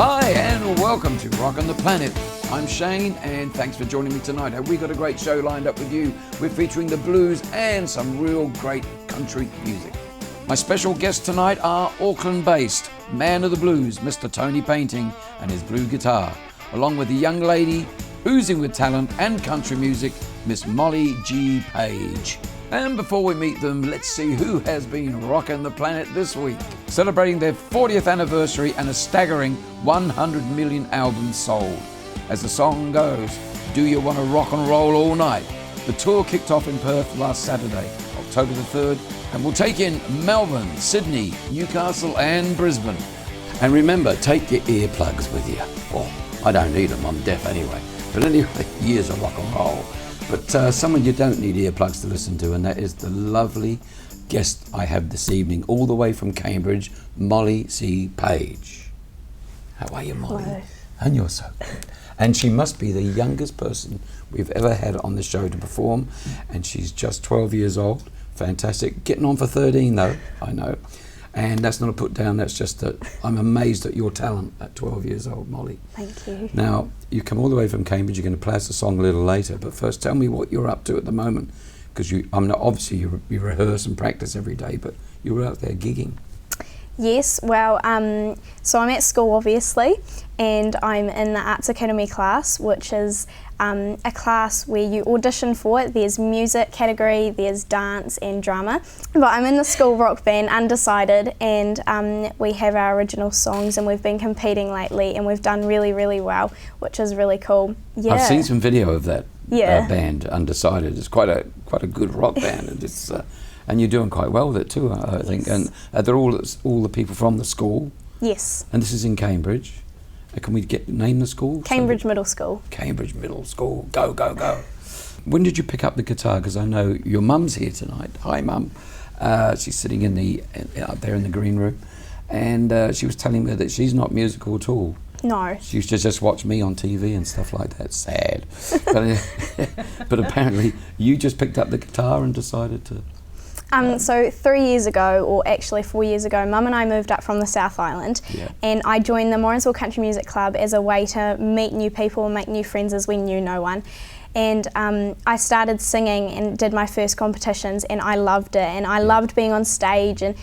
Hi and welcome to Rockin the Planet. I'm Shane and thanks for joining me tonight. Have we got a great show lined up with you? We're featuring the blues and some real great country music. My special guests tonight are Auckland-based man of the blues, Mr. Tony Painting and his blue guitar, along with a young lady oozing with talent and country music, Miss Molly G. Page. And before we meet them, let's see who has been rocking the planet this week. Celebrating their 40th anniversary and a staggering 100 million albums sold. As the song goes, do you want to rock and roll all night? The tour kicked off in Perth last Saturday, October the 3rd, and will take in Melbourne, Sydney, Newcastle and Brisbane. And remember, take your earplugs with you. Well, I don't need them, I'm deaf anyway. But anyway, years of rock and roll. But someone you don't need earplugs to listen to, and that is the lovely guest I have this evening, all the way from Cambridge, Molly C. Page. How are you, Molly? Hello. And you're so good. And she must be the youngest person we've ever had on the show to perform, and she's just 12 years old. Fantastic. Getting on for 13 though, I know. And that's not a put down, that's just that I'm amazed at your talent at 12 years old, Molly. Thank you. Now, you come all the way from Cambridge, you're going to play us a song a little later, but first tell me what you're up to at the moment, because obviously you rehearse and practice every day, but you were out there gigging. Yes, well, so I'm at school obviously, and I'm in the Arts Academy class, which is a class where you audition for it. There's music category, there's dance and drama. But I'm in the school rock band, Undecided, and we have our original songs, and we've been competing lately, and we've done really, really well, which is really cool. Yeah. I've seen some video of that Yeah. band, Undecided. It's quite a good rock band, and it's and you're doing quite well with it too, I think. Yes. And they're all the people from the school. Yes. And this is in Cambridge. Can we name the school? Cambridge Middle School. Cambridge Middle School. Go, go, go. When did you pick up the guitar? Because I know your mum's here tonight. Hi, Mum. She's sitting up there in the green room. And she was telling me that she's not musical at all. No. She used to just watch me on TV and stuff like that. Sad. But apparently you just picked up the guitar and decided to... So 3 years ago, or actually 4 years ago, Mum and I moved up from the South Island, and I joined the Morrinsville Country Music Club as a way to meet new people and make new friends, as we knew no one. And I started singing and did my first competitions, and I loved it, and I loved being on stage and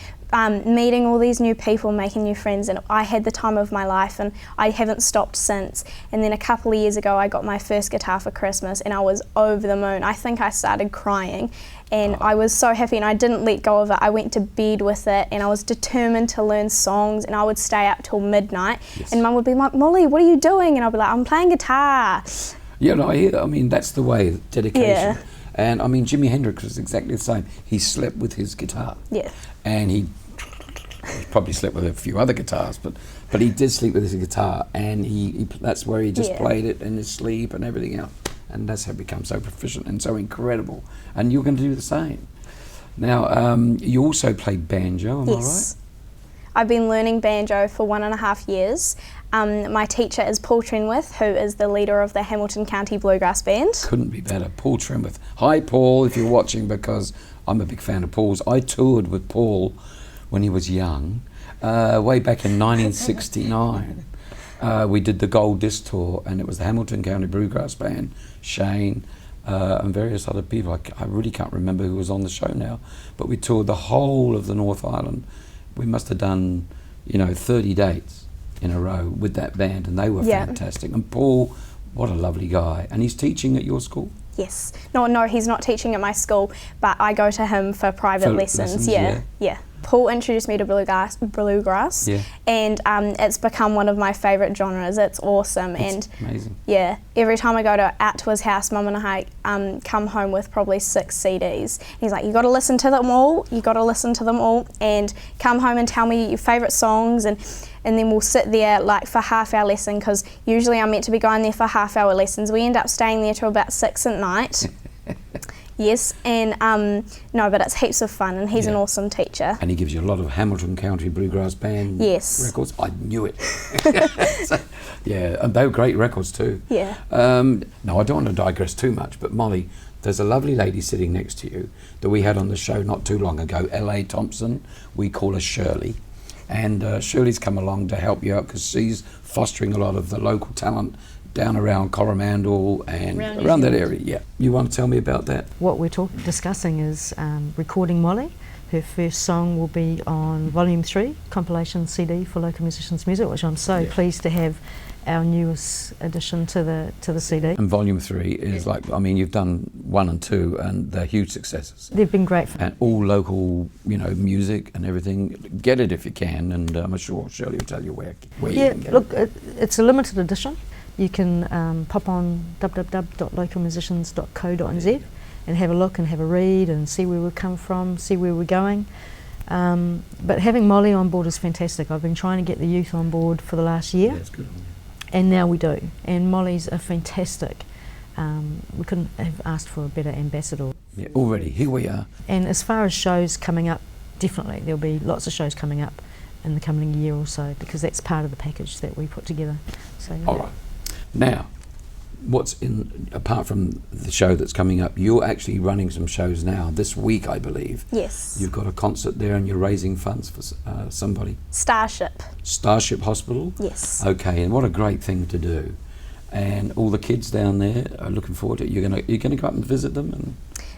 meeting all these new people, making new friends, and I had the time of my life, and I haven't stopped since. And then a couple of years ago I got my first guitar for Christmas, and I was over the moon. I think I started crying, and I was so happy, and I didn't let go of it. I went to bed with it, and I was determined to learn songs, and I would stay up till midnight. Yes. And Mum would be like, "Molly, what are you doing?" And I'd be like, "I'm playing guitar." Yeah, no, I hear that. I mean, that's the way, dedication. Yeah. And I mean, Jimi Hendrix was exactly the same. He slept with his guitar. Yeah. And he probably slept with a few other guitars, but he did sleep with his guitar, and he that's where he just played it in his sleep and everything else. And that's how he become so proficient and so incredible. And you're going to do the same. Now, you also play banjo, am I right? I've been learning banjo for 1.5 years. My teacher is Paul Trenwith, who is the leader of the Hamilton County Bluegrass Band. Couldn't be better. Paul Trenwith. Hi, Paul, if you're watching, because I'm a big fan of Paul's. I toured with Paul when he was young, way back in 1969. We did the Gold Disc Tour, and it was the Hamilton County Bluegrass Band, Shane, and various other people. I really can't remember who was on the show now, but we toured the whole of the North Island. We must have done, 30 dates in a row with that band, and they were fantastic. And Paul, what a lovely guy. And he's teaching at your school? Yes. No, he's not teaching at my school, but I go to him for private lessons. Yeah. Paul introduced me to bluegrass, and it's become one of my favourite genres. It's awesome. It's amazing. Yeah, every time I go out to his house, Mum and I come home with probably 6 CDs. He's like, you got to listen to them all, and come home and tell me your favourite songs, and then we'll sit there like for half-hour lesson, because usually I'm meant to be going there for half-hour lessons. We end up staying there till about 6 at night. Yes, and no, but it's heaps of fun, and he's an awesome teacher. And he gives you a lot of Hamilton County Bluegrass Band records. I knew it. So, yeah, and they were great records too. Yeah. No, I don't want to digress too much, but Molly, there's a lovely lady sitting next to you that we had on the show not too long ago, L.A. Thompson. We call her Shirley. And Shirley's come along to help you out because she's fostering a lot of the local talent down around Coromandel and around that area. Yeah. You want to tell me about that? What we're discussing is recording Molly. Her first song will be on Volume 3, compilation CD for local musicians' music, which I'm so pleased to have our newest addition to the CD. And Volume 3 is like, I mean, you've done 1 and 2 and they're huge successes. They've been great. And all local, you know, music and everything. Get it if you can, and I'm sure Shirley will tell you where you can get it. It's a limited edition. You can pop on www.localmusicians.co.nz and have a look and have a read and see where we've come from, see where we're going. But having Molly on board is fantastic. I've been trying to get the youth on board for the last year. Yeah, it's good. And now we do. And Molly's a fantastic. We couldn't have asked for a better ambassador. Yeah, already, here we are. And as far as shows coming up, definitely there'll be lots of shows coming up in the coming year or so, because that's part of the package that we put together. So, yeah. All right. Now, what's in, apart from the show that's coming up, you're actually running some shows now, this week I believe. Yes. You've got a concert there and you're raising funds for somebody. Starship. Starship Hospital? Yes. Okay, and what a great thing to do. And all the kids down there are looking forward to it. You're gonna go up and visit them? And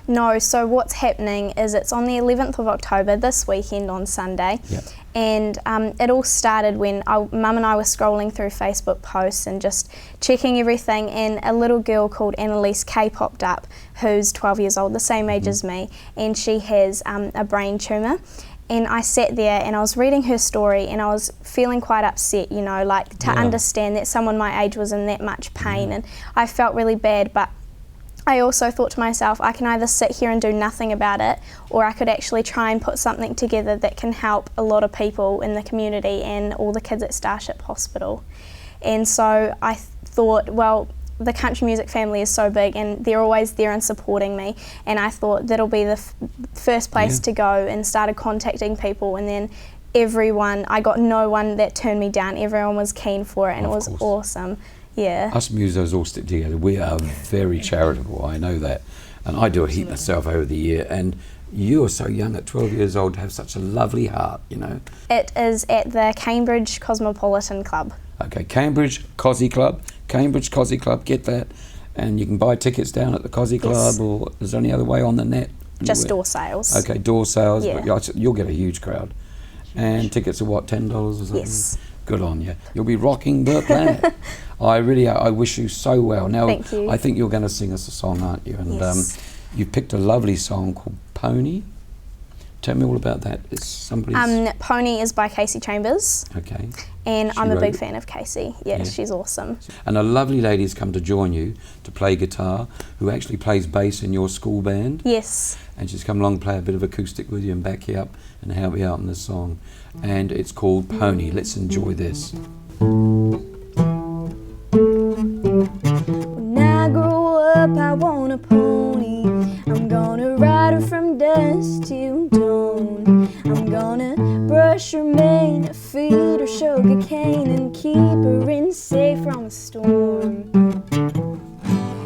No, so what's happening is it's on the 11th of October, this weekend on Sunday. Yep. And it all started when Mum and I were scrolling through Facebook posts and just checking everything, and a little girl called Annalise K popped up, who's 12 years old, the same age as me, and she has a brain tumour. And I sat there and I was reading her story and I was feeling quite upset, you know, like to understand that someone my age was in that much pain, and I felt really bad, but I also thought to myself, I can either sit here and do nothing about it, or I could actually try and put something together that can help a lot of people in the community and all the kids at Starship Hospital. And so I thought, well, the country music family is so big and they're always there and supporting me, and I thought that'll be the first place to go, and started contacting people, and then everyone, I got no one that turned me down. Everyone was keen for it, and it was awesome. Yeah. Us musos all stick together. We are very charitable, I know that. And I do a heap myself over the year. And you are so young at 12 years old to have such a lovely heart, you know. It is at the Cambridge Cosmopolitan Club. Okay, Cambridge Cosy Club. Cambridge Cosy Club, get that. And you can buy tickets down at the Cosy Club, or is there any other way on the net? Just door sales. Okay, door sales, Yeah. but you'll get a huge crowd. And tickets are what, $10 or something? Yes. Good on you. You'll be rocking the planet. I wish you so well. Now, Thank you. I think you're going to sing us a song, aren't you? And Yes. you've picked a lovely song called Pony. Tell me all about that. It's somebody's... Pony is by Casey Chambers, Okay. and She I'm a wrote big it? fan of Casey. Yeah, she's awesome. And a lovely lady's come to join you to play guitar, who actually plays bass in your school band. Yes. And she's come along to play a bit of acoustic with you and back you up and help you out in this song. And it's called Pony. Let's enjoy this. When I grow up, I want a pony. I'm gonna ride her from dusk till dawn. I'm gonna brush her mane, feed her sugar cane, and keep her in safe from a storm.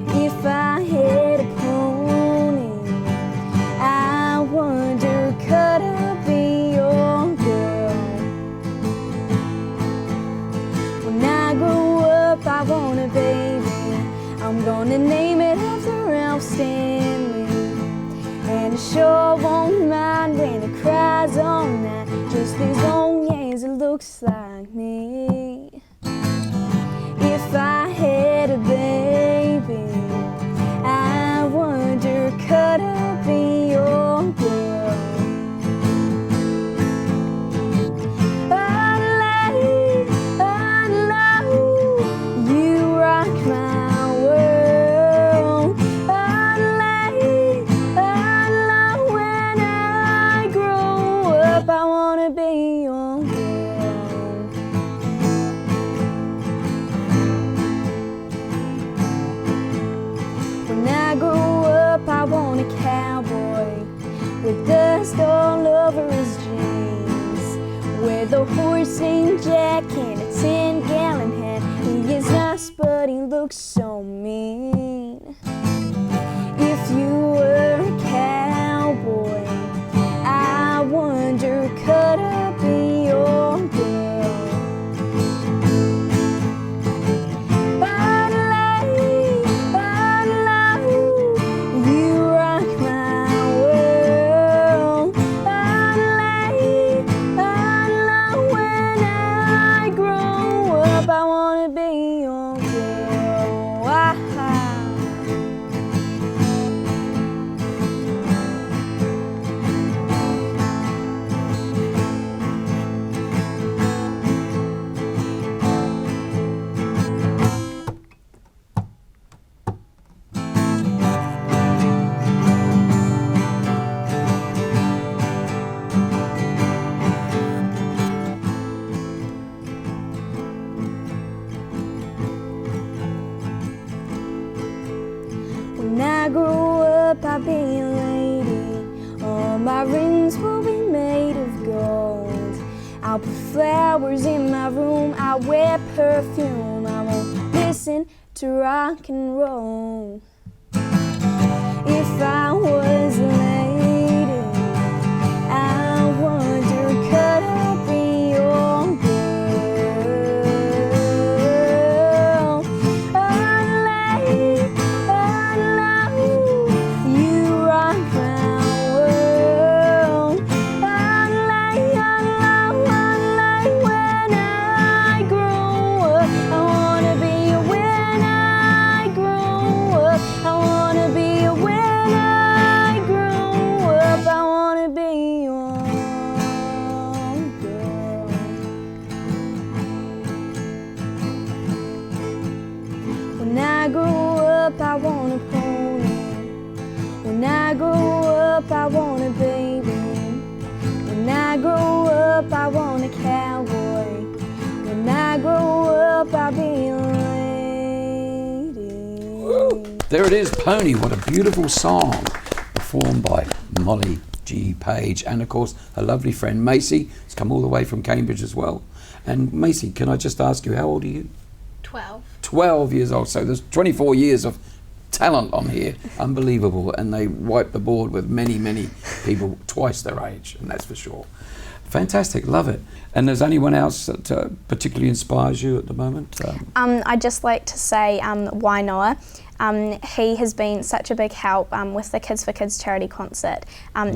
If I had a pony, I wonder, could I be your girl? When I grow up, I want a baby. I'm gonna name it after Ralph Stanley, and I sure won't mind when it cries all night, just as long as it looks like me. If I had a baby, I wonder, could I be your girl? You rock my world. When I grow up, I wanna be your girl. When I grow up, I want a cowboy with dust all over his jeans, with a horse named Jack and a 10-gallon hat. He is nice, but he looks so mean. If you were a cowboy, I wonder, could I be your I'll put flowers in my room, I'll wear perfume, I won't listen to rock and roll. If I was a lady, I wonder, could I be your girl? You rock my world. When I grow up, I wanna be when I grow up. I wanna be when I grow up. I wanna be your girl. When I grow up, I want a pony. When I grow up, I want a baby. When I grow up, I want a cowboy. When I grow up, I'll be a lady. There it is, Pony. What a beautiful song, performed by Molly G. Page, and of course her lovely friend Macy has come all the way from Cambridge as well. And Macy, can I just ask you, how old are you? 12. 12 years old. So there's 24 years of talent on here, unbelievable. And they wipe the board with many, many people twice their age, and that's for sure. Fantastic, love it. And there's anyone else that particularly inspires you at the moment? I'd just like to say Wainoa. He has been such a big help with the Kids for Kids charity concert.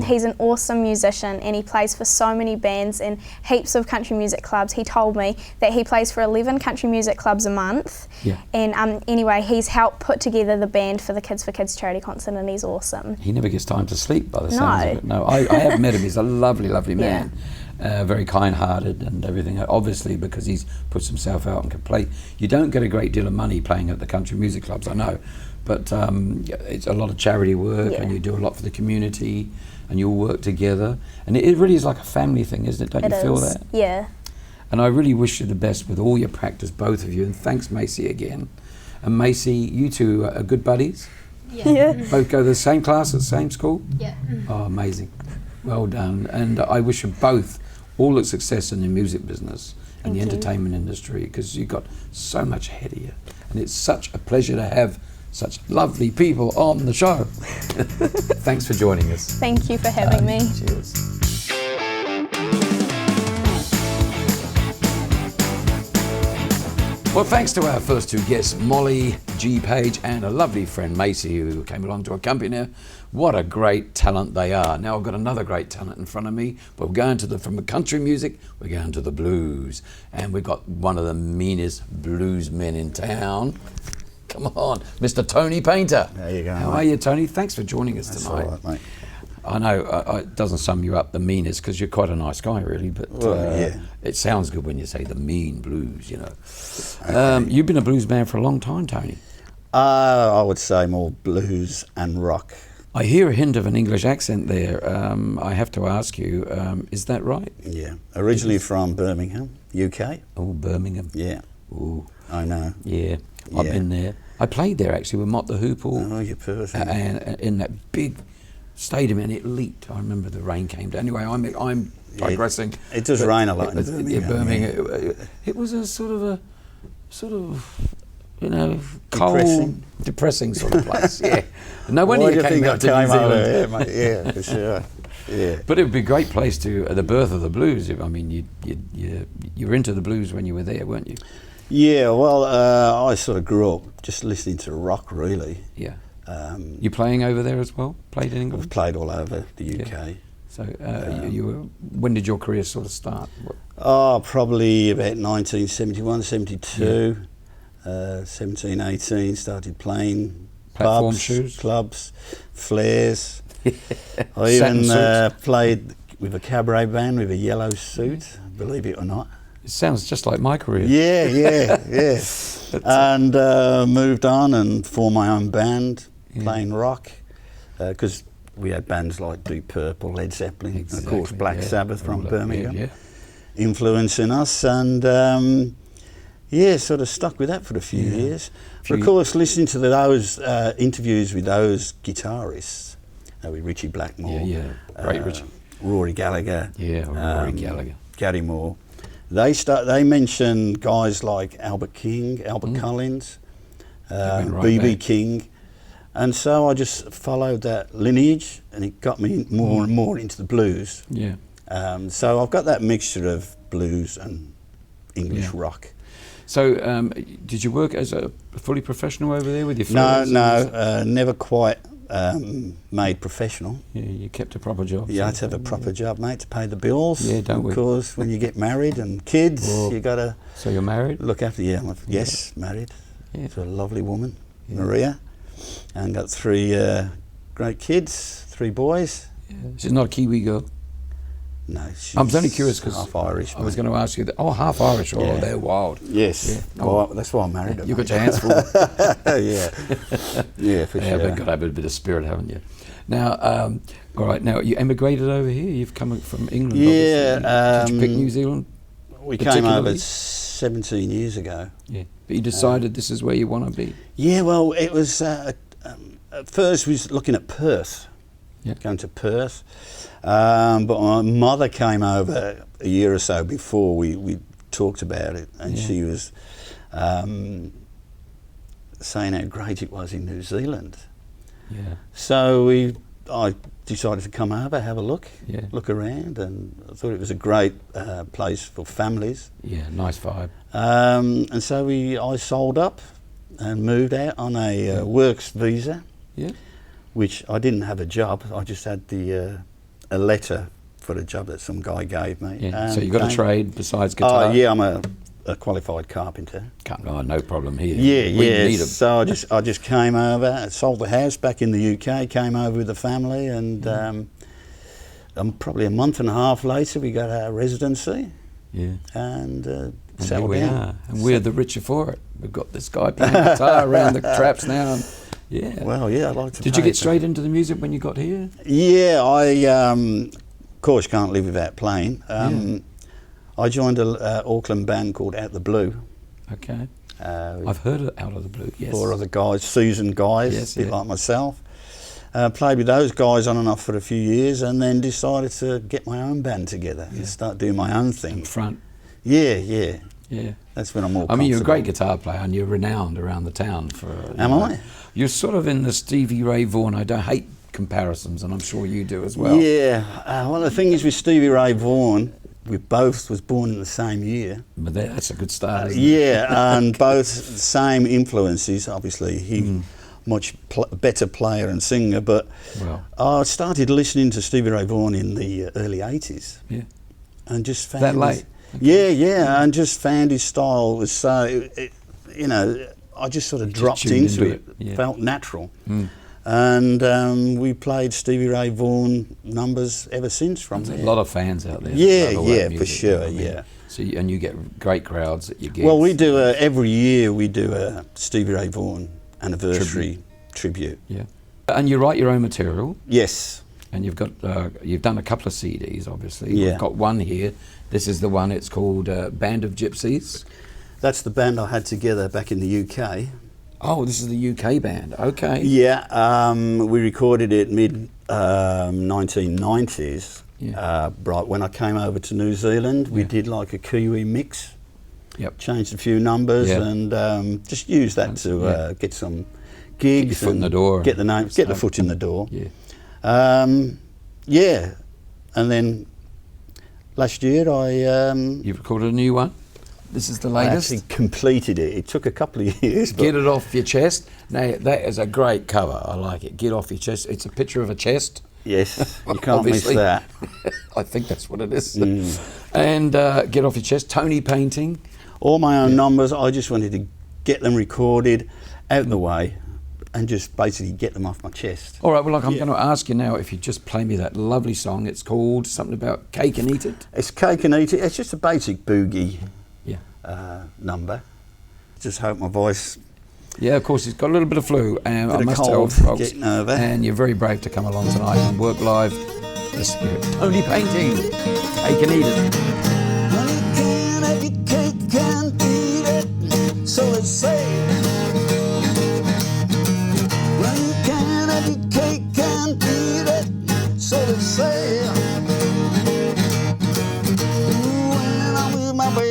He's an awesome musician and he plays for so many bands and heaps of country music clubs. He told me that he plays for 11 country music clubs a month. Yeah. And anyway, he's helped put together the band for the Kids for Kids charity concert and he's awesome. He never gets time to sleep by the sounds of it. No, I have met him. He's a lovely, lovely man. Very kind-hearted and everything, obviously because he's puts himself out and can play. You don't get a great deal of money playing at the country music clubs, I know, but it's a lot of charity work and you do a lot for the community and you all work together, and it really is like a family thing, isn't it? Don't you feel that? Yeah. And I really wish you the best with all your practice, both of you, and thanks Macy again. And Macy, you two are good buddies? Yeah. Both go to the same class at the same school? Yeah. Oh, amazing. Well done. And I wish you both all the success in the music business and the entertainment industry, because you've got so much ahead of you. And it's such a pleasure to have such lovely people on the show. Thanks for joining us. Thank you for having me. Cheers. Well, thanks to our first two guests, Molly G. Page and a lovely friend, Macy, who came along to accompany her. What a great talent they are. Now I've got another great talent in front of me, but we're going from the country music, we're going to the blues. And we've got one of the meanest blues men in town. Come on, Mr. Tony Painter. There you go. How mate. are you, Tony? Thanks for joining us That's tonight. all right, mate. I know it doesn't sum you up, the meanest, because you're quite a nice guy, really. But Yeah. it sounds good when you say the mean blues, you know. Okay. You've been a blues man for a long time, Tony. I would say more blues and rock. I hear a hint of an English accent there. I have to ask you, is that right? Yeah. Originally from Birmingham, UK. Oh, Birmingham. Yeah. Ooh, I know. yeah. I've Yeah. been there. I played there actually with Mott the Hoople. Oh, you're perfect. And in that big stadium, and it leaked. I remember the rain came down. Anyway, I'm digressing. It does But rain a lot in Birmingham. Birmingham. It was a sort of, you know, cold, depressing sort of place. Yeah. No wonder Why you do you came think out I to New came over Zealand. here, mate? Yeah, for sure. Yeah. But it would be a great place to the birth of the blues. I mean, you were into the blues when you were there, weren't you? Yeah, well, I sort of grew up just listening to rock, really. Yeah. You playing over there as well? Played in England? I've played all over the UK. Yeah. So you were, when did your career sort of start? Oh, probably about 1971, 72, 17, 18, started playing Platform pubs, shoes? clubs, flares. I Satin even suits? played with a cabaret band with a yellow suit, believe it or not. It sounds just like my career. Yeah. And moved on and formed my own band, playing rock, because we had bands like Deep Purple, Led Zeppelin, of course Black Sabbath from Birmingham, influencing us, and sort of stuck with that for a few years. But of course, listening to those interviews with those guitarists, with Richie Blackmore, Great Richie. Rory Gallagher, Yeah, Rory Gallagher. Gary Moore, They mentioned guys like Albert King, Albert Collins, B.B. King, and so I just followed that lineage, and it got me more and more into the blues. Yeah. So I've got that mixture of blues and English rock. So, did you work as a fully professional over there with your friends? No, never quite made professional. Yeah, you kept a proper job. You had to have a proper job, mate, to pay the bills. Yeah, don't we? Because when you get married and kids, you got to... So you're married? Look after, yes, married. Yeah. To a lovely woman, Maria, and got 3 great kids, 3 boys. Yeah. She's not a Kiwi girl? No, she's I was only curious because half Irish. I was going to ask you that. Oh, half Irish. Oh, Yeah. they're wild. Yes. Yeah. Well, that's why I married her. You've got mate. your hands full. Yeah. Yeah, for Yeah, sure. but got to have a bit of spirit, haven't you? Now, all right. Now, you emigrated over here. You've come from England. Yeah. Obviously. Did you pick New Zealand? We came over particularly? 17 years ago. Yeah. But you decided this is where you want to be. Yeah, well, it was... at first we was looking at Perth. Yeah. Going to Perth. But my mother came over a year or so before we talked about it, and she was saying how great it was in New Zealand. Yeah. So I decided to come over, have a look, Yeah. look around, and I thought it was a great place for families. Yeah. Nice vibe. And so I sold up and moved out on a works visa, Yeah. which I didn't have a job. I just had a letter for a job that some guy gave me. Yeah. And So you got a came- trade besides guitar? Oh, yeah, I'm a qualified carpenter. Oh, no problem here. Yeah, We yeah. need 'em. So I just came over, sold the house back in the UK, came over with the family, and probably a month and a half later we got our residency Yeah. and And here settled we down. are, and we're the richer for it. We've got this guy playing guitar around the traps now. And yeah. Well, yeah, I like to. Did you play get straight into the music when you got here? Yeah, of course, can't live without playing. I joined a Auckland band called Out the Blue. Okay. With I've heard of Out of the Blue. Yes. 4 other guys, seasoned guys, Yes, a bit yeah. like myself. Played with those guys on and off for a few years, and then decided to get my own band together and start doing my own thing. In front. Yeah. Yeah. That's when I'm more I mean, you're a great comfortable. guitar player, and you're renowned around the town for. Am I? You're sort of in the Stevie Ray Vaughan. I don't hate comparisons, and I'm sure you do as well. Yeah. Well, the thing is with Stevie Ray Vaughan, we both was born in the same year. But that's a good start. Isn't it? Yeah, and both same influences. Obviously, he much better player and singer. But Well. I started listening to Stevie Ray Vaughan in the early '80s, Yeah. and just found That his- late? Yeah, and just found his style was so. I just sort of dropped tuned into into it. it, yeah. Felt natural. And we played Stevie Ray Vaughan numbers ever since from There's there. a lot of fans out there. that Yeah, love all that yeah, for music, sure, you know what I mean? yeah. So and you get great crowds at your gigs. Well, we do every year we do a Stevie Ray Vaughan anniversary tribute. Yeah. And you write your own material, Yes. and you've done a couple of CDs, obviously. Yeah. We've got one here. This is the one. It's called Band of Gypsies. That's the band I had together back in the UK. Oh, this is the UK band. Okay. Yeah, we recorded it mid 1990s. Yeah. Right when I came over to New Zealand, we did like a Kiwi mix. Yep. Changed a few numbers Yeah. and just used that to Yeah. get some gigs. Get your foot in and the door Get the and name. Get the stuff. foot in the door. Yeah. Yeah, and then last year You've recorded a new one. This is the I latest. actually completed it. It took a couple of years. But Get it off your chest. Now that is a great cover. I like it. Get off your chest. It's a picture of a chest. yes, you can't miss Obviously. that. I think that's what it is. And get off your chest. Tony painting. All my own numbers. I just wanted to get them recorded, out the way, and just basically get them off my chest. All right. Well, look, I'm going to ask you now if you just play me that lovely song. It's called something about Cake and Eat It. It's Cake and Eat It. It's just a basic boogie Yeah. number. Just hope my voice. Yeah, of course, he's got a little bit of flu, and I Bit of must cold tell folks, getting over. and you're very brave to come along tonight and work live. Let's hear it. Tony painting. Cake and Eat It. Honey can have your cake and eat it, so they say. Well, you can have your cake and eat it, so they say. Ooh, when I'm with my baby.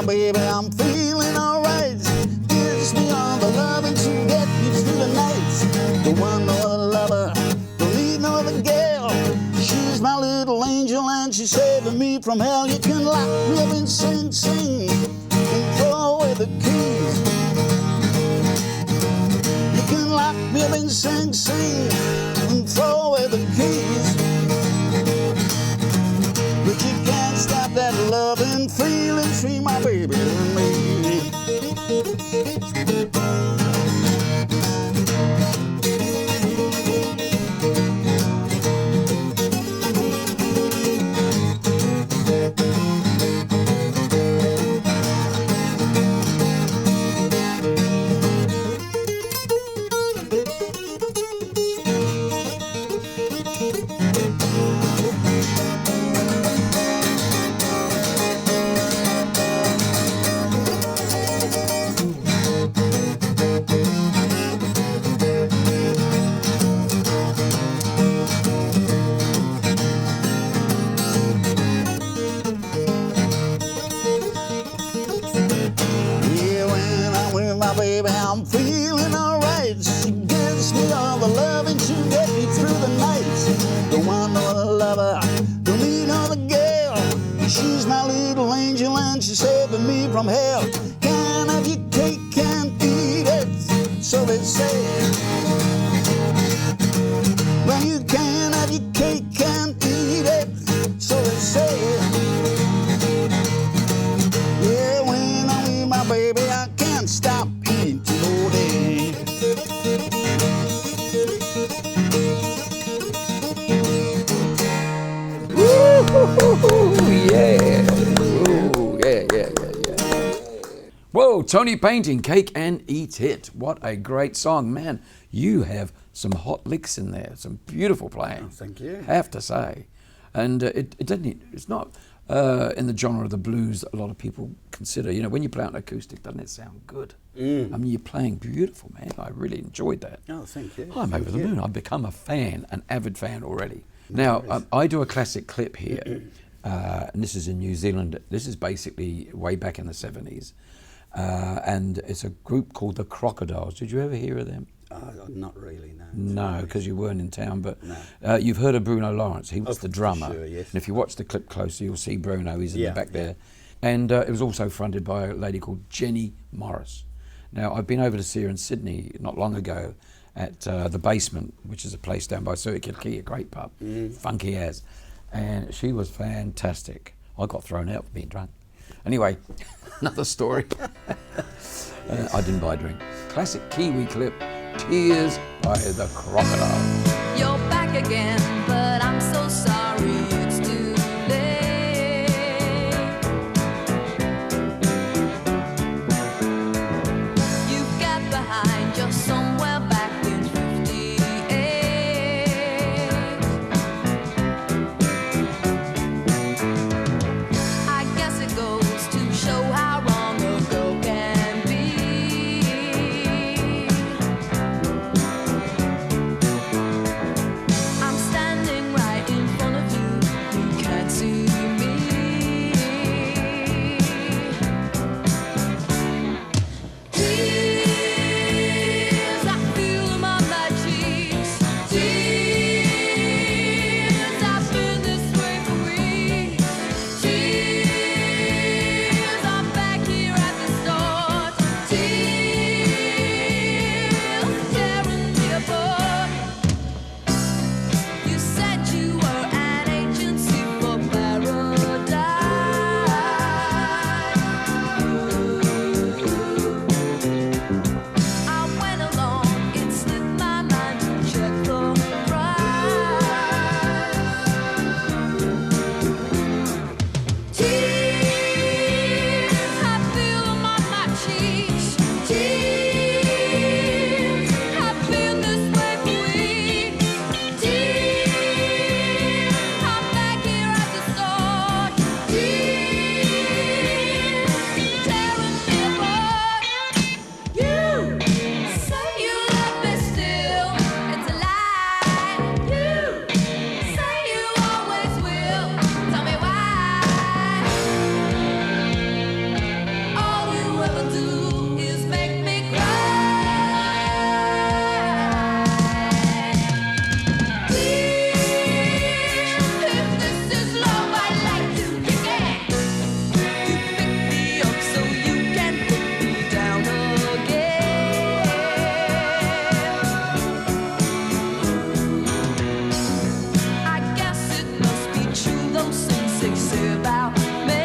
my baby, I'm feeling alright. Gives me all the loving to get me through the night. Don't want no other lover, don't need no other girl. She's my little angel and she's saving me from hell. You can lock me up and sing, sing, and throw away the keys. You can lock me up and sing, sing, and throw away the keys. But you can't stop that loving feeling between my baby and me. Baby, I'm feeling alright. She gives me all the loving to get me through the night. Don't want no other lover, don't need no other girl. She's my little angel and she's saving me from hell. Can't have your cake, can't eat it, so they say. Well, you can't have your cake, can't eat it, so they say. Yeah, when I'm with my baby, I can't stop. Yeah. Ooh, yeah. Whoa, Tony Painting, Cake and Eat It. What a great song. Man, you have some hot licks in there, some beautiful playing. Oh, thank you. Have to say. And it's not in the genre of the blues that a lot of people consider. You know, when you play an acoustic, doesn't it sound good? I mean, you're playing beautiful, man. I really enjoyed that. Oh, thank you. I'm over the moon. I've become a fan, an avid fan already. Now, I do a classic clip here, and this is in New Zealand. This is basically way back in the 70s, and it's a group called the Crocodiles. Did you ever hear of them? Not really, no. No, because you weren't in town, but no. You've heard of Bruno Lawrence. He was the drummer. Sure, yes. And if you watch the clip closely, you'll see Bruno. He's in the back there. And it was also fronted by a lady called Jenny Morris. Now, I've been over to see her in Sydney not long ago at The Basement, which is a place down by Circular Quay, a great pub, funky as. And she was fantastic. I got thrown out for being drunk. Anyway, another story. I didn't buy a drink. Classic Kiwi clip, Tears by the Crocodiles. You're back again, but I'm so sorry it's too late. You've got behind you somewhere back in 58. I guess it goes to show how wrong a girl can be. I'm standing say about me.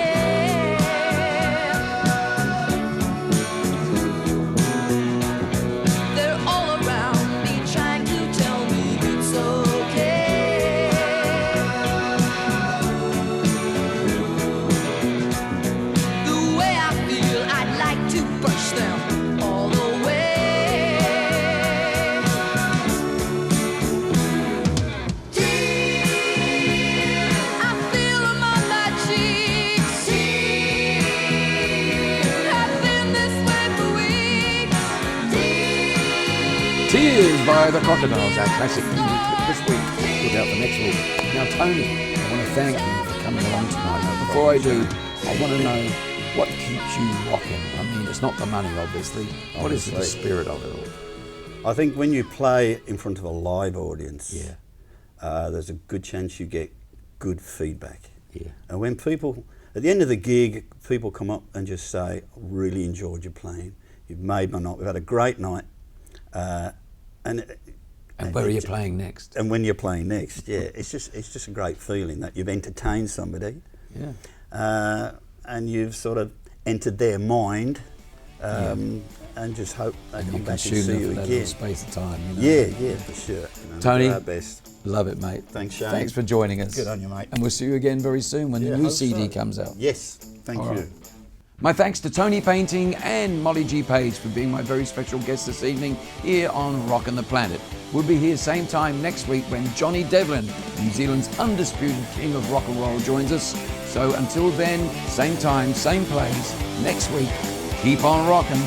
They're all around me trying to tell me it's okay. The way I feel, I'd like to push them all away. I feel them on my cheeks. I've been this way for weeks. Tears by the Crocodiles, our classic music this week. Look out for next week. Now, Tony, I want to thank you for coming along tonight. Now, before I do, I want to know what keeps you rocking. I mean, it's not the money, obviously. What is the spirit of it all? I think when you play in front of a live audience, Yeah. there's a good chance you get good feedback. Yeah. And when people, at the end of the gig, people come up and just say, I really enjoyed your playing. You've made my night. We've had a great night. And where are you playing next? And when you're playing next, yeah, it's just a great feeling that you've entertained somebody. Yeah. And you've sort of entered their mind, and just hope they And come you back consume and see them you for that little again. space of time. You know? Yeah, for sure. You know, Tony, we do our best. love it, mate. Thanks, Shane. Thanks for joining us. Good on you, mate. And we'll see you again very soon when the new hope CD so. comes out. Yes, thank All you. right. My thanks to Tony Painting and Molly G. Page for being my very special guest this evening here on Rockin' the Planet. We'll be here same time next week when Johnny Devlin, New Zealand's undisputed king of rock and roll, joins us. So until then, same time, same place, next week, keep on rockin'.